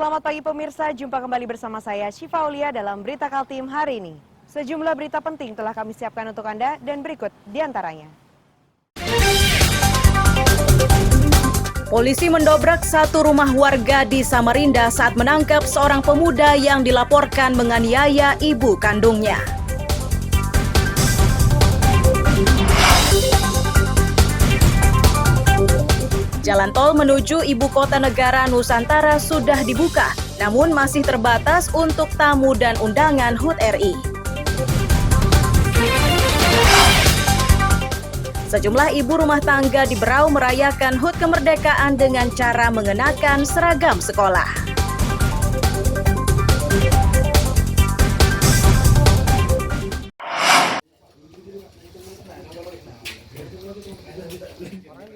Selamat pagi pemirsa, jumpa kembali bersama saya Syifa Aulia dalam Berita Kaltim hari ini. Sejumlah berita penting telah kami siapkan untuk Anda dan berikut diantaranya. Polisi mendobrak satu rumah warga di Samarinda saat menangkap seorang pemuda yang dilaporkan menganiaya ibu kandungnya. Jalan tol menuju ibu kota negara Nusantara sudah dibuka, namun masih terbatas untuk tamu dan undangan HUT RI. Sejumlah ibu rumah tangga di Berau merayakan HUT kemerdekaan dengan cara mengenakan seragam sekolah.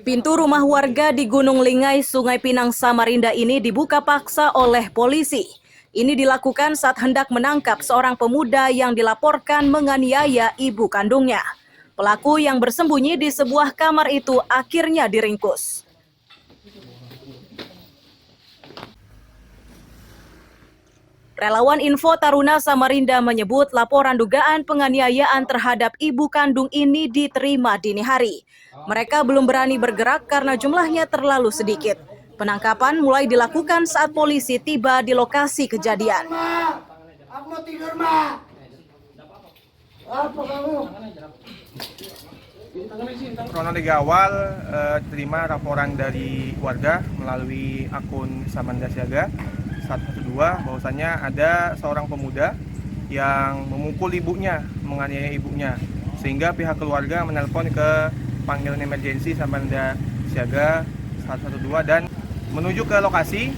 Pintu rumah warga di Gunung Lingai, Sungai Pinang, Samarinda ini dibuka paksa oleh polisi. Ini dilakukan saat hendak menangkap seorang pemuda yang dilaporkan menganiaya ibu kandungnya. Pelaku yang bersembunyi di sebuah kamar itu akhirnya diringkus. Relawan Info Taruna Samarinda menyebut laporan dugaan penganiayaan terhadap ibu kandung ini diterima dini hari. Mereka belum berani bergerak karena jumlahnya terlalu sedikit. Penangkapan mulai dilakukan saat polisi tiba di lokasi kejadian. Aku mau tidur, Ma. Apa kamu? Kronologi awal terima laporan dari warga melalui akun Samanda Siaga 112 bahwasannya ada seorang pemuda yang memukul ibunya, menganiaya ibunya, sehingga pihak keluarga menelpon ke panggilan emergensi Samanda Siaga 112 dan menuju ke lokasi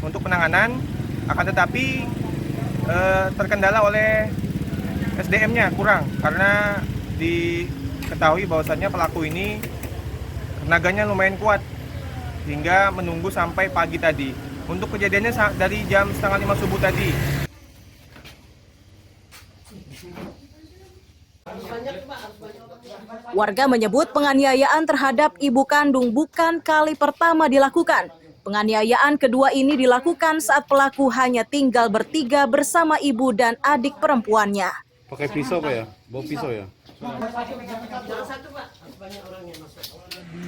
untuk penanganan, akan tetapi terkendala oleh SDM-nya kurang karena diketahui bahwasannya pelaku ini tenaganya lumayan kuat hingga menunggu sampai pagi tadi. Untuk kejadiannya dari jam 4:30 subuh tadi. Warga menyebut penganiayaan terhadap ibu kandung bukan kali pertama dilakukan. Penganiayaan kedua ini dilakukan saat pelaku hanya tinggal bertiga bersama ibu dan adik perempuannya. Pakai pisau Pak ya? Bawa pisau ya?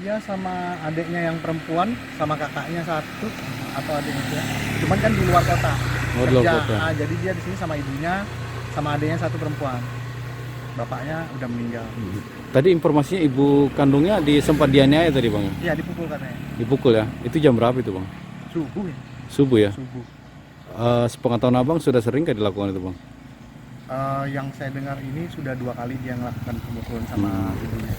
Dia sama adiknya yang perempuan, sama kakaknya satu atau adiknya. Cuman kan di luar kota. Oh, di luar kota. Jadi dia di sini sama ibunya, sama adiknya satu perempuan. Bapaknya udah meninggal. Tadi informasinya ibu kandungnya sempat dianiaya tadi Bang? Iya, dipukul katanya. Dipukul ya? Itu jam berapa itu Bang? Subuh ya. Subuh ya? Subuh. Sepengetahuan Abang sudah sering kah dilakukan itu Bang? Yang saya dengar ini sudah 2 kali dia melakukan pemukulan sama ibunya.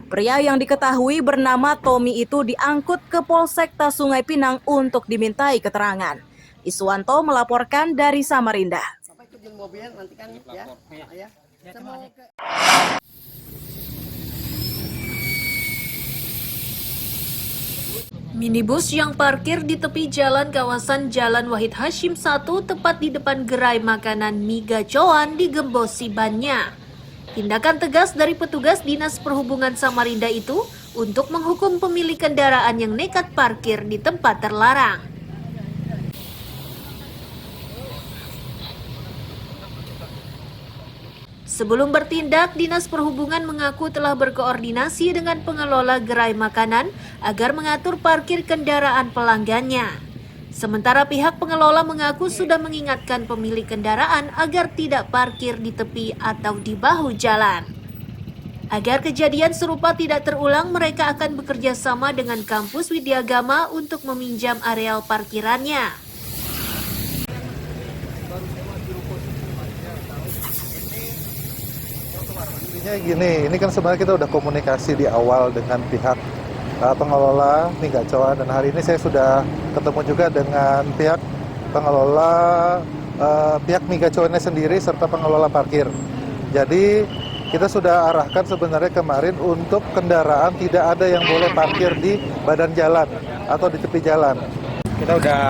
Pria yang diketahui bernama Tommy itu diangkut ke Polsekta Sungai Pinang untuk dimintai keterangan. Iswanto melaporkan dari Samarinda. Minibus yang parkir di tepi jalan kawasan Jalan Wahid Hashim 1 tepat di depan gerai makanan Miga Coan digembosi bannya. Tindakan tegas dari petugas Dinas Perhubungan Samarinda itu untuk menghukum pemilik kendaraan yang nekat parkir di tempat terlarang. Sebelum bertindak, Dinas Perhubungan mengaku telah berkoordinasi dengan pengelola gerai makanan agar mengatur parkir kendaraan pelanggannya. Sementara pihak pengelola mengaku sudah mengingatkan pemilik kendaraan agar tidak parkir di tepi atau di bahu jalan. Agar kejadian serupa tidak terulang, mereka akan bekerja sama dengan kampus Widyagama untuk meminjam areal parkirannya. Gini, ini kan sebenarnya kita udah komunikasi di awal dengan pihak pengelola Miga Coan, dan hari ini saya sudah ketemu juga dengan pihak pengelola pihak Miga Coannya sendiri serta pengelola parkir. Jadi kita sudah arahkan sebenarnya kemarin untuk kendaraan tidak ada yang boleh parkir di badan jalan atau di tepi jalan. Kita udah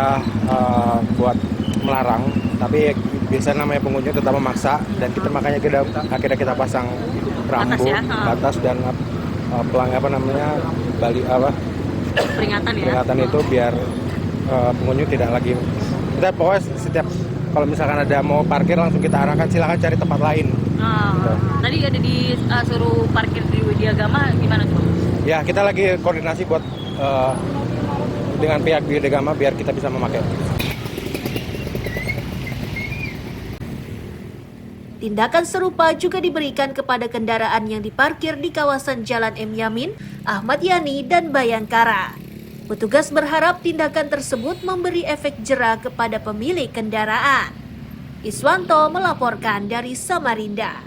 buat melarang, tapi biasanya namanya pengunjung tetap memaksa, dan kita makanya akhirnya kita pasang rambu batas dan peringatan ya. Peringatan itu biar pengunjung tidak lagi. Kita pokoknya setiap kalau misalkan ada mau parkir langsung kita arahkan silakan cari tempat lain. Tadi ada disuruh parkir di Widya Gama gimana tuh? Ya kita lagi koordinasi buat dengan pihak Widya Gama biar kita bisa memakai. Tindakan serupa juga diberikan kepada kendaraan yang diparkir di kawasan Jalan M. Yamin, Ahmad Yani, dan Bayangkara. Petugas berharap tindakan tersebut memberi efek jera kepada pemilik kendaraan. Iswanto melaporkan dari Samarinda.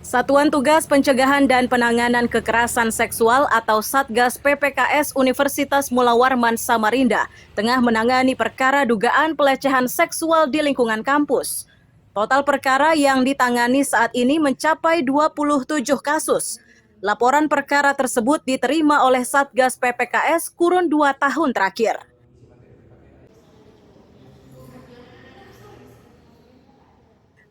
Satuan Tugas Pencegahan dan Penanganan Kekerasan Seksual atau Satgas PPKS Universitas Mula Warman Samarinda tengah menangani perkara dugaan pelecehan seksual di lingkungan kampus. Total perkara yang ditangani saat ini mencapai 27 kasus. Laporan perkara tersebut diterima oleh Satgas PPKS kurun 2 tahun terakhir.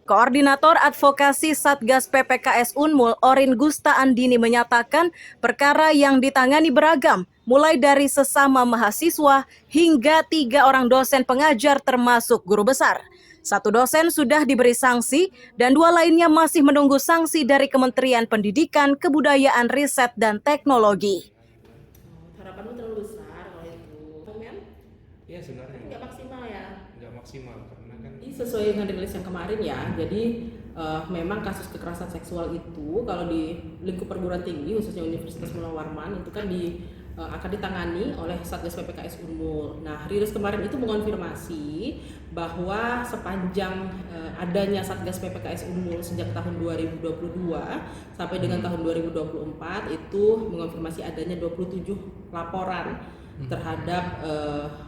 Koordinator Advokasi Satgas PPKS Unmul, Orin Gusta Andini menyatakan perkara yang ditangani beragam, mulai dari sesama mahasiswa hingga 3 orang dosen pengajar termasuk guru besar. 1 dosen sudah diberi sanksi dan 2 lainnya masih menunggu sanksi dari Kementerian Pendidikan, Kebudayaan, Riset, dan Teknologi. Harapanmu terlalu besar kalau itu, men? Iya sebenarnya. Nggak maksimal ya? Nggak maksimal karena kan. Ini sesuai dengan rilis yang kemarin ya. Jadi memang kasus kekerasan seksual itu kalau di lingkup perguruan tinggi khususnya Universitas Mula Warman itu kan akan ditangani oleh Satgas PPKS Unmul. Nah, rilis kemarin itu mengonfirmasi bahwa sepanjang adanya Satgas PPKS Unmul sejak tahun 2022 sampai dengan tahun 2024 itu mengonfirmasi adanya 27 laporan terhadap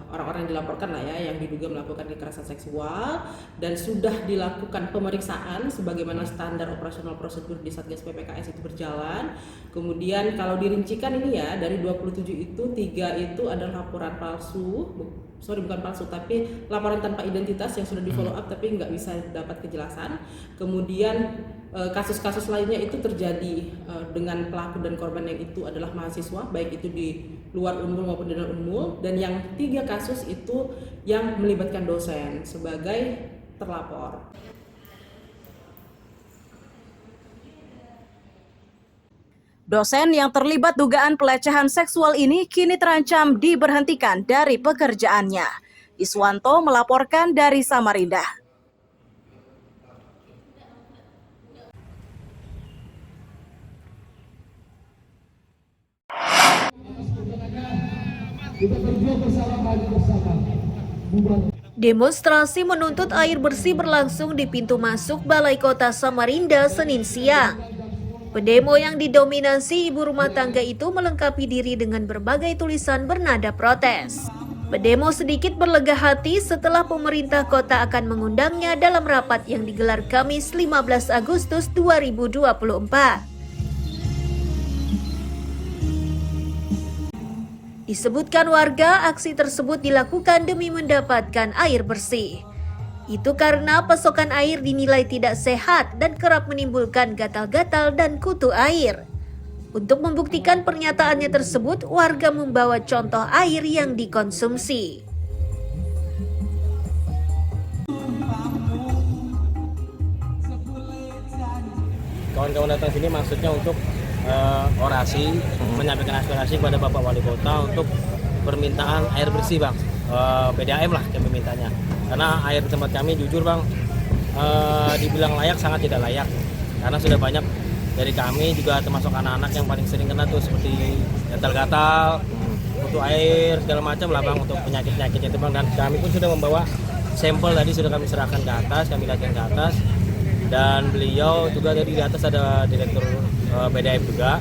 orang-orang yang dilaporkan lah ya, yang diduga melakukan kekerasan seksual, dan sudah dilakukan pemeriksaan sebagaimana standar operasional prosedur di Satgas PPKS itu berjalan. Kemudian kalau dirincikan ini ya, dari 27 itu 3 itu adalah laporan palsu, bukan palsu tapi laporan tanpa identitas yang sudah di follow up tapi nggak bisa dapat kejelasan. Kemudian kasus-kasus lainnya itu terjadi dengan pelaku dan korban yang itu adalah mahasiswa, baik itu di luar Unmul maupun di dalam Unmul, dan yang 3 kasus itu yang melibatkan dosen sebagai terlapor. Dosen yang terlibat dugaan pelecehan seksual ini kini terancam diberhentikan dari pekerjaannya. Iswanto melaporkan dari Samarinda. Demonstrasi menuntut air bersih berlangsung di pintu masuk Balai Kota Samarinda Senin siang. Pendemo yang didominasi ibu rumah tangga itu melengkapi diri dengan berbagai tulisan bernada protes. Pendemo sedikit berlega hati setelah pemerintah kota akan mengundangnya dalam rapat yang digelar Kamis 15 Agustus 2024. Disebutkan warga, aksi tersebut dilakukan demi mendapatkan air bersih. Itu karena pasokan air dinilai tidak sehat dan kerap menimbulkan gatal-gatal dan kutu air. Untuk membuktikan pernyataannya tersebut, warga membawa contoh air yang dikonsumsi. Kawan-kawan datang sini maksudnya untuk orasi, menyampaikan aspirasi kepada Bapak Wali Kota untuk permintaan air bersih, Bang. PDAM lah kami mintanya. Karena air di tempat kami jujur, Bang, dibilang layak sangat tidak layak. Karena sudah banyak dari kami juga termasuk anak-anak yang paling sering kena tuh seperti gatal-gatal, kutu air segala macam lah, Bang, untuk penyakit-penyakit itu, Bang. Dan kami pun sudah membawa sampel tadi sudah kami serahkan ke atas, kami lihatkan ke atas. Dan beliau juga tadi di atas ada direktur PDAM juga.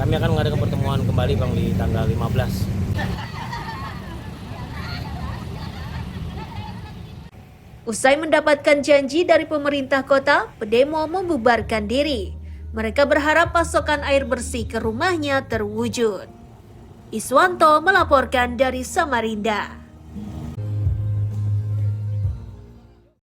Kami akan mengadakan pertemuan kembali, Bang, di tanggal 15. Usai mendapatkan janji dari pemerintah kota, pendemo membubarkan diri. Mereka berharap pasokan air bersih ke rumahnya terwujud. Iswanto melaporkan dari Samarinda.